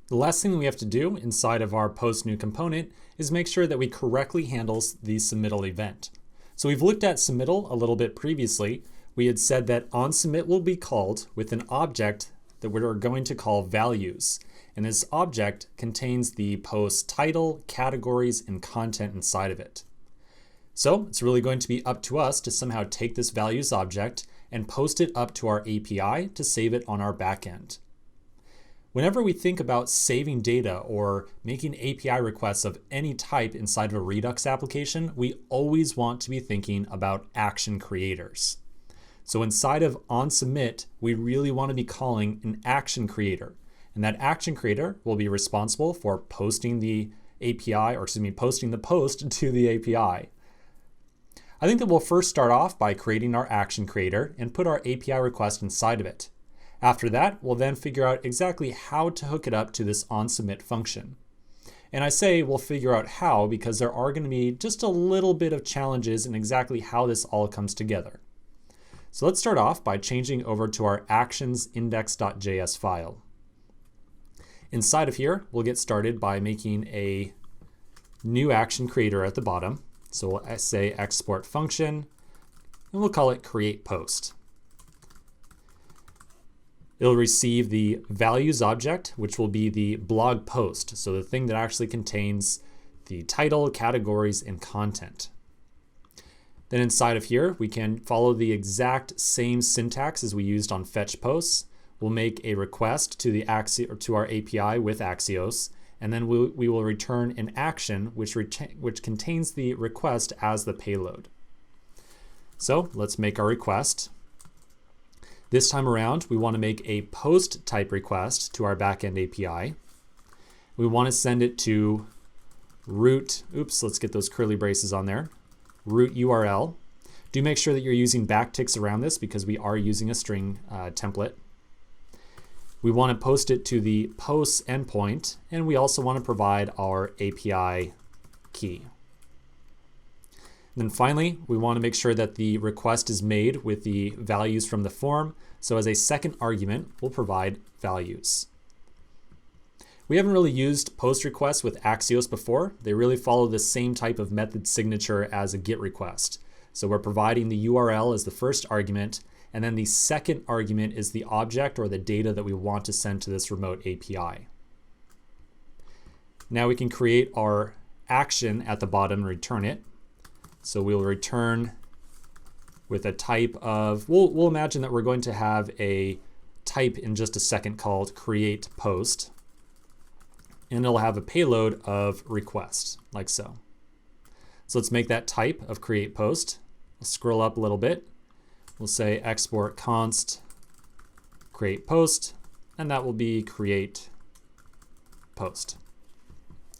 The last thing that we have to do inside of our post new component is make sure that we correctly handle the submittal event. So we've looked at submittal a little bit previously. We had said that onSubmit will be called with an object that we're going to call values. And this object contains the post title, categories, and content inside of it. So it's really going to be up to us to somehow take this values object and post it up to our API to save it on our backend. Whenever we think about saving data or making API requests of any type inside of a Redux application, we always want to be thinking about action creators. So inside of onSubmit, we really want to be calling an action creator. And that action creator will be responsible for posting the API, or posting the post to the API. I think that we'll first start off by creating our action creator and put our API request inside of it. After that, we'll then figure out exactly how to hook it up to this onSubmit function. And I say we'll figure out how because there are going to be just a little bit of challenges in exactly how this all comes together. So let's start off by changing over to our actions index.js file. Inside of here, we'll get started by making a new action creator at the bottom. So we'll say export function, and we'll call it create post. It'll receive the values object, which will be the blog post. So the thing that actually contains the title, categories, and content. Then inside of here, we can follow the exact same syntax as we used on fetch posts. We'll make a request to to our API with Axios, and then we will return an action which contains the request as the payload. So let's make our request. This time around, we want to make a post type request to our backend API. We want to send it to root, let's get those curly braces on there, root URL. Do make sure that you're using backticks around this because we are using a string template. We want to post it to the posts endpoint, and we also want to provide our API key. And then finally, we want to make sure that the request is made with the values from the form. So as a second argument, we'll provide values. We haven't really used post requests with Axios before. They really follow the same type of method signature as a GET request. So we're providing the URL as the first argument, and then the second argument is the object or the data that we want to send to this remote API. Now we can create our action at the bottom and return it. So we'll return with a type of, we'll imagine that we're going to have a type in just a second called create post. And it'll have a payload of request, like so. So let's make that type of create post. We'll scroll up a little bit. We'll say export const create post, and that will be create post.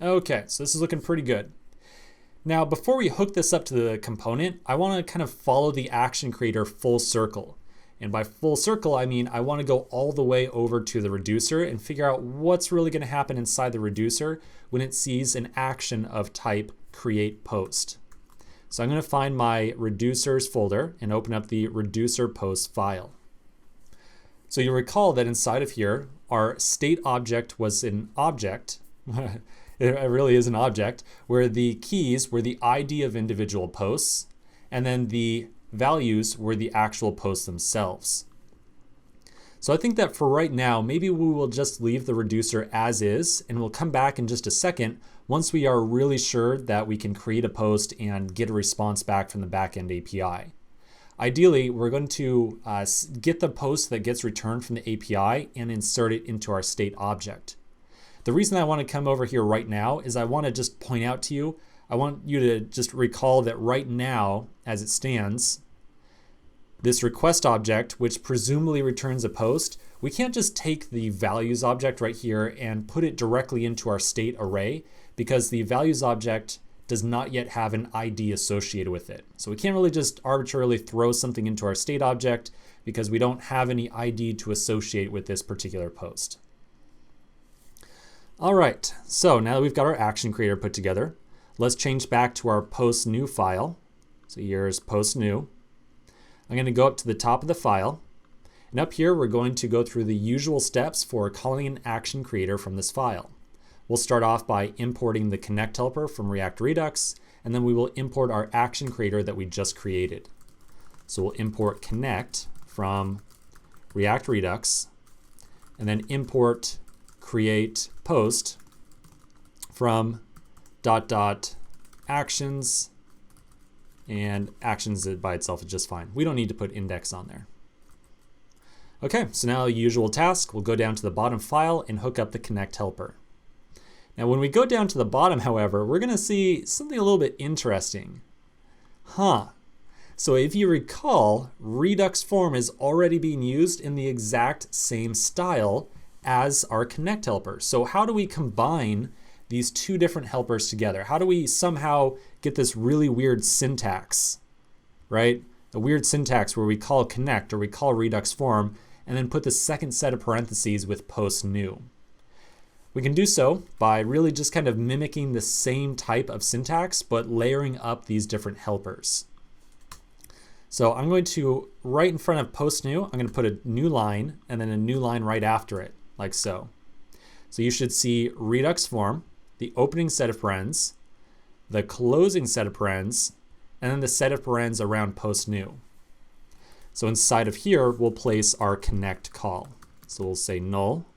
Okay, so this is looking pretty good. Now, before we hook this up to the component, I want to kind of follow the action creator full circle. And by full circle, I mean I want to go all the way over to the reducer and figure out what's really going to happen inside the reducer when it sees an action of type create post. So I'm going to find my reducers folder and open up the reducer post file. So you'll recall that inside of here, our state object was an object. It really is an object where the keys were the ID of individual posts, and then the values were the actual posts themselves. So I think that for right now, maybe we will just leave the reducer as is, and we'll come back in just a second once we are really sure that we can create a post and get a response back from the backend API. Ideally, we're going to get the post that gets returned from the API and insert it into our state object. The reason I want to come over here right now is I want to just point out to you, I want you to just recall that right now, as it stands, this request object, which presumably returns a post, we can't just take the values object right here and put it directly into our state array because the values object does not yet have an ID associated with it. So we can't really just arbitrarily throw something into our state object because we don't have any ID to associate with this particular post. All right, so now that we've got our action creator put together, let's change back to our post new file. So here's post new. I'm going to go up to the top of the file, And up here, we're going to go through the usual steps for calling an action creator from this file. We'll start off by importing the connect helper from React Redux, and then we will import our action creator that we just created. So we'll import connect from React Redux, and then import create post from ... actions, and actions by itself is just fine. We don't need to put index on there. Okay, so now usual task, we'll go down to the bottom file and hook up the connect helper. Now when we go down to the bottom, however, we're gonna see something a little bit interesting. So if you recall, Redux form is already being used in the exact same style as our connect helper. So how do we combine these two different helpers together? How do we somehow get this really weird syntax, right? A weird syntax where we call connect or we call Redux form and then put the second set of parentheses with post new. We can do so by really just kind of mimicking the same type of syntax, but layering up these different helpers. So I'm going to, right in front of post new, I'm going to put a new line and then a new line right after it, like so. So you should see Redux form, the opening set of parens, the closing set of parens, and then the set of parens around post new. So inside of here, we'll place our connect call. So we'll say null,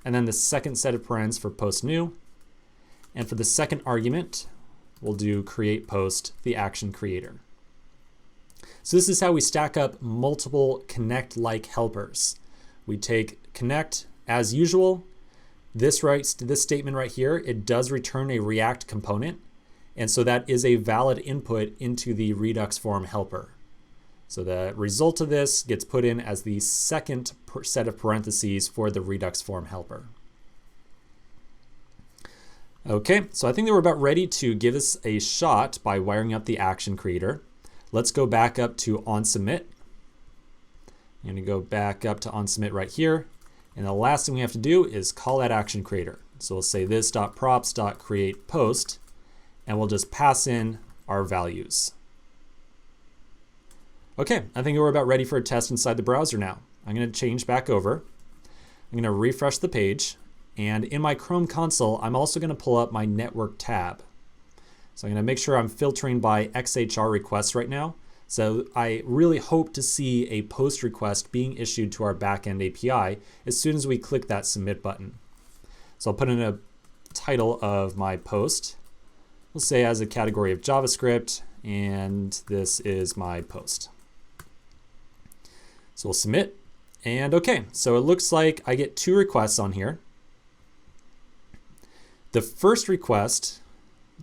and then the second set of parens for post new. And for the second argument, we'll do create post, the action creator. So this is how we stack up multiple connect-like helpers. We take connect as usual. This statement right here, it does return a React component. And so that is a valid input into the Redux form helper. So the result of this gets put in as the second set of parentheses for the Redux form helper. Okay, so I think that we're about ready to give this a shot by wiring up the action creator. Let's go back up to onSubmit. I'm gonna go back up to onSubmit right here. And the last thing we have to do is call that action creator. So we'll say this.props.createPost, and we'll just pass in our values. Okay, I think we're about ready for a test inside the browser now. I'm gonna change back over. I'm gonna refresh the page. And in my Chrome console, I'm also gonna pull up my network tab. So I'm gonna make sure I'm filtering by XHR requests right now. So I really hope to see a post request being issued to our backend API as soon as we click that submit button. So I'll put in a title of my post. We'll say as a category of JavaScript, and this is my post. So we'll submit, and okay, so it looks like I get two requests on here. The first request,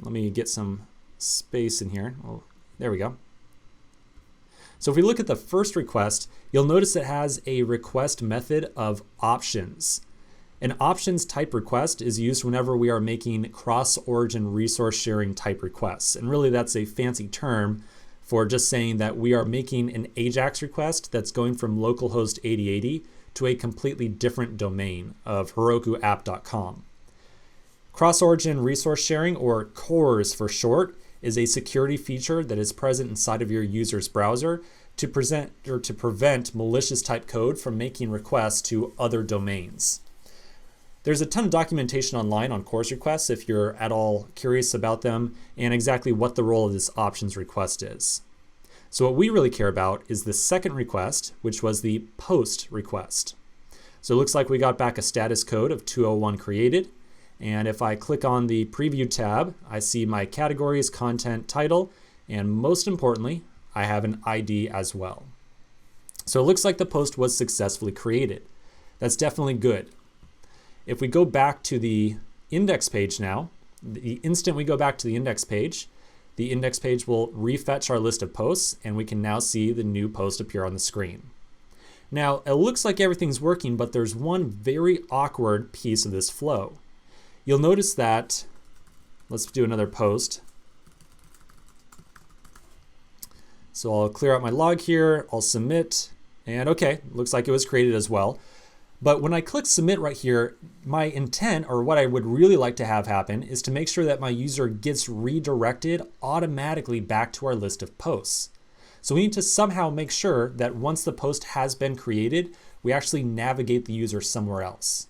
let me get some space in here. Oh, there we go. So if we look at the first request, you'll notice it has a request method of options. An options type request is used whenever we are making cross-origin resource sharing type requests. And really that's a fancy term for just saying that we are making an AJAX request that's going from localhost 8080 to a completely different domain of herokuapp.com. Cross-origin resource sharing, or CORS for short, is a security feature that is present inside of your user's browser to prevent malicious type code from making requests to other domains. There's a ton of documentation online on CORS requests if you're at all curious about them and exactly what the role of this options request is. So what we really care about is the second request, which was the post request. So it looks like we got back a status code of 201 created. And if I click on the preview tab, I see my categories, content, title, and most importantly, I have an ID as well. So it looks like the post was successfully created. That's definitely good. If we go back to the index page now, the instant we go back to the index page will refetch our list of posts, and we can now see the new post appear on the screen. Now, it looks like everything's working, but there's one very awkward piece of this flow. You'll notice that, let's do another post. So I'll clear out my log here, I'll submit, and okay, looks like it was created as well. But when I click submit right here, my intent, or what I would really like to have happen, is to make sure that my user gets redirected automatically back to our list of posts. So we need to somehow make sure that once the post has been created, we actually navigate the user somewhere else.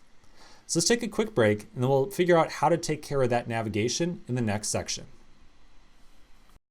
So let's take a quick break and then we'll figure out how to take care of that navigation in the next section.